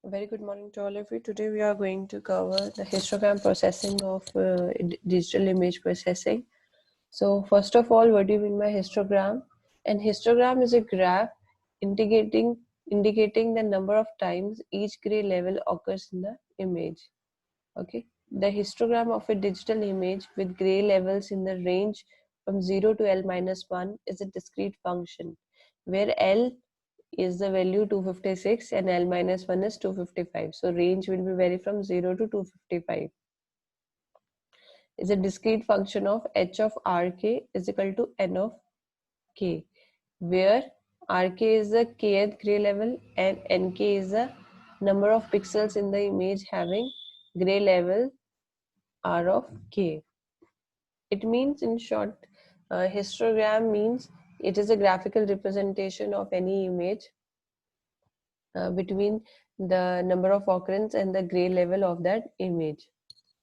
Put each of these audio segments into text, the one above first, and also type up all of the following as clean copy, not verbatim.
Very good morning to all of you. Today we are going to cover the histogram processing of digital image processing. So first of all, what do you mean by histogram? An histogram is a graph indicating the number of times each gray level occurs in the image. Okay, the histogram of a digital image with gray levels in the range from 0 to L minus 1 is a discrete function where L is the value 256 and L minus 1 is 255. So range will be vary from 0 to 255. Is a discrete function of h of rk is equal to n of k, where rk is the kth gray level and nk is the number of pixels in the image having gray level r of k. It means, in short, histogram means it is a graphical representation of any image between the number of occurrence and the gray level of that image.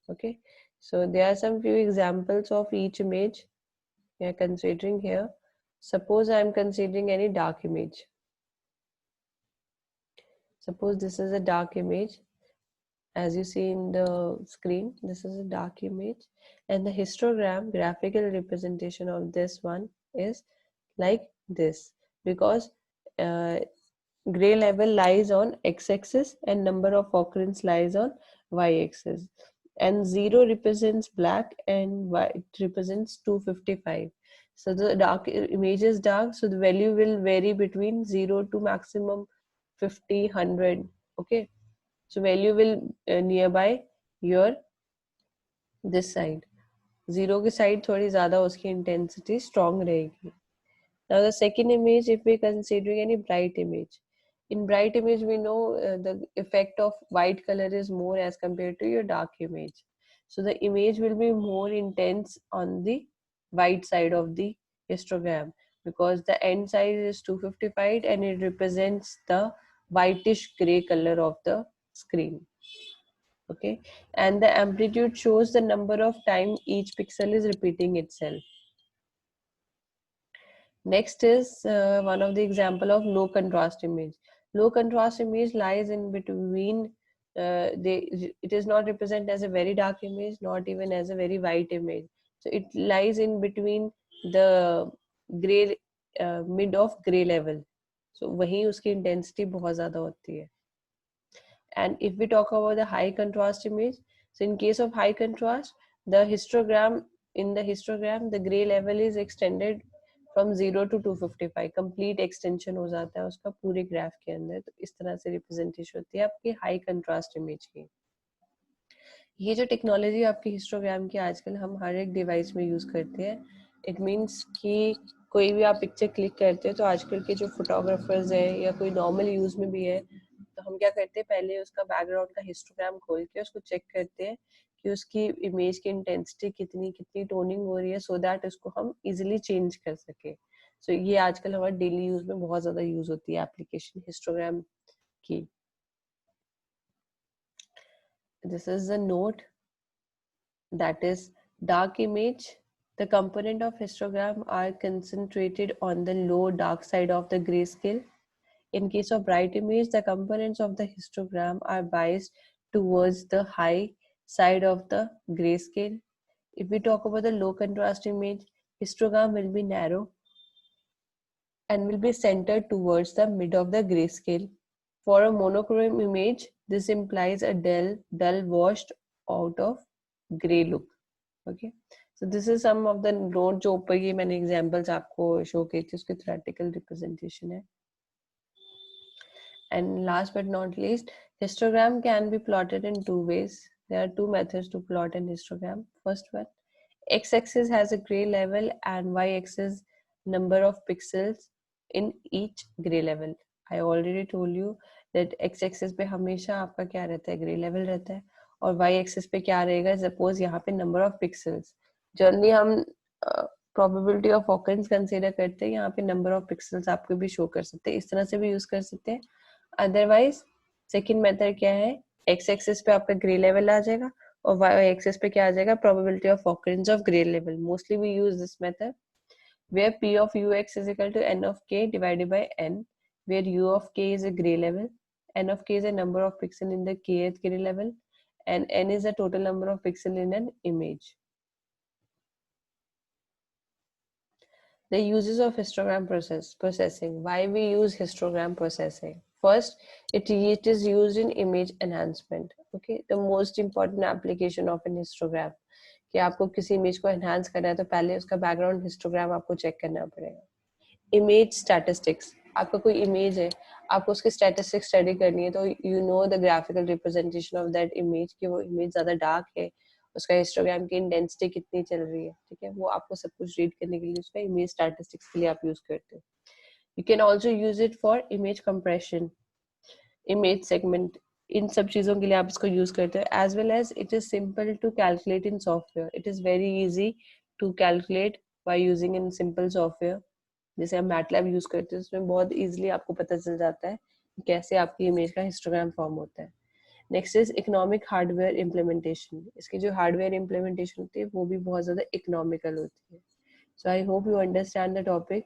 Okay, so there are some few examples of each image we are considering here. Suppose I am considering any dark image. Suppose this is a dark image. As you see in the screen, this is a dark image, and the histogram graphical representation of this one is like this, because gray level lies on x-axis and number of occurrence lies on y-axis, and 0 represents black and white represents 255. So the dark image is dark, so the value will vary between 0 to maximum 50, 100. Okay, so value will nearby your this side. 0 की side थोड़ी ज़्यादा उसकी intensity strong रहेगी. Now the second image, if we considering any bright image, in bright image we know the effect of white color is more as compared to your dark image. So the image will be more intense on the white side of the histogram, because the end size is 255 and it represents the whitish gray color of the screen. Okay, and the amplitude shows the number of time each pixel is repeating itself. Next is one of the example of low contrast image. Low contrast image lies in between. It is not represented as a very dark image, not even as a very white image. So it lies in between the gray mid of gray level. So वहीं उसकी intensity बहुत ज़्यादा होती है. And if we talk about the high contrast image, so in case of high contrast, the histogram the gray level is extended from 0 to 255. Complete extension हो जाता है उसका पूरे ग्राफ के अंदर. तो इस तरह से रिप्रेजेंटेशन होती है आपकी हाई कंट्रास्ट इमेज की. ये जो टेक्नोलॉजी आपकी हिस्टोग्राम की आजकल हम हर एक डिवाइस में यूज करते हैं. इट मीन्स कि कोई भी आप पिक्चर क्लिक करते हो तो आजकल के जो फोटोग्राफर्स है या कोई नॉर्मल यूज में भी है, तो हम क्या करते हैं, पहले उसका बैकग्राउंड का हिस्टोग्राम खोल के उसको चेक करते हैं कि उसकी इमेज की इंटेंसिटी कितनी टोनिंग हो रही है, सो दैट उसको हम इजीली चेंज कर सके. सो ये आजकल हमारे डेली यूज में बहुत ज्यादा यूज होती है एप्लीकेशन हिस्टोग्राम की. This is a note, that is dark image. The component of histogram are concentrated on the low dark side of the grayscale. In case of bright image, the components of the histogram are biased towards the high side of the grayscale. If we talk about the low contrast image, histogram will be narrow and will be centered towards the mid of the grayscale. For a monochrome image, this implies a dull washed out of gray look. Okay, so this is some of the note जो ऊपर ये मैंने examples आपको show किए थे, उसके theoretical representation है. And last but not least, histogram can be plotted in two ways. There are two methods to plot an histogram. First one, x-axis has a gray level and y-axis number of pixels in each gray level. I already told you that x-axis पे हमेशा आपका क्या रहता है, gray level रहता है, और y-axis पे क्या रहेगा, suppose यहाँ पे number of pixels. Generally हम probability of occurrence consider करते हैं, यहाँ पे number of pixels आपको भी show कर सकते हैं, इस तरह से भी use कर सकते हैं. अदरवाइज सेकेंड मेथड क्या है, एक्स एक्सिस पे आपका ग्रे लेवल आ जाएगा और वाई एक्सिस पे क्या आ जाएगा, probability of occurrence of grey level. Mostly we use this method where p of ux is equal to n of k divided by n, where u of k is a gray level n of k is a number of pixel in the kth Curie level, and n is the total number of pixel in an image. The uses of histogram processing. Why we use histogram processing? First, it is used in image enhancement. Okay, the most important application of an histogram. कि आपको किसी image को enhance करना है तो पहले उसका background histogram आपको चेक करना पड़ेगा. Image statistics. आपका कोई इमेज है, आपको उसकी स्टैटिस्टिक्स स्टडी करनी है, तो you know the graphical representation of that image कि वो इमेज ज़्यादा डार्क है, उसका हिस्टोग्राम की इंटेंसिटी कितनी चल रही है, ठीक है, वो आपको सब कुछ रीड करने के लिए उसका इमेज स्टैटिस्टिक्स के लिए आप यूज करते हो. You can also use it for image compression, image segment, इन सब चीज़ों के लिए आप इसको यूज करते हो. As well as it is simple to calculate in software. It is very easy to calculate by using in simple software. जैसे हम मैटलैब यूज करते हैं, उसमें बहुत इजीली आपको पता चल जाता है कि कैसे आपकी इमेज का हिस्टोग्राम फॉर्म होता है. Next is economic hardware implementation. इसकी जो हार्डवेयर इम्प्लीमेंटेशन होती है वो भी बहुत ज़्यादा इकोनॉमिकल होती है. So I hope you understand the topic.